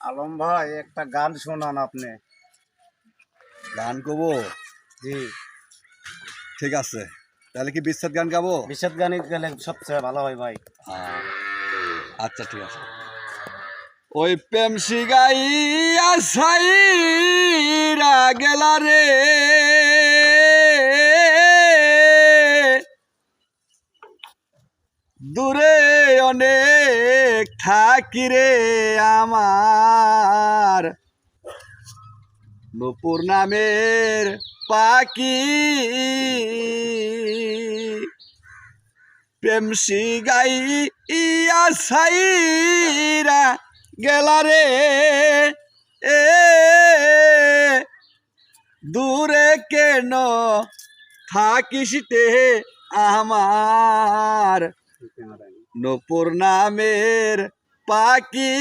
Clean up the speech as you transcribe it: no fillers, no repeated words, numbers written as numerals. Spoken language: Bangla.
আলম ভাই একটা গান শোনান আপনি। গান গাবো? জি, ঠিক আছে, তাহলে কি বিচ্ছেদ গান গাবো? বিশেষ গানে গেলে সবচেয়ে ভালো হয় ভাই। আহ, আচ্ছা ঠিক আছে। ওই প্রেম শিগাইয়া সাইরা গেলা রে, দূরে অনেক থাকি রে আমার নূপুর নামের পাখি, প্রেম শিগাই ইয়া সাইরা গেলা রে, এ দূরে কেন থাকিস তে আমার নূপুর নামের পাখি,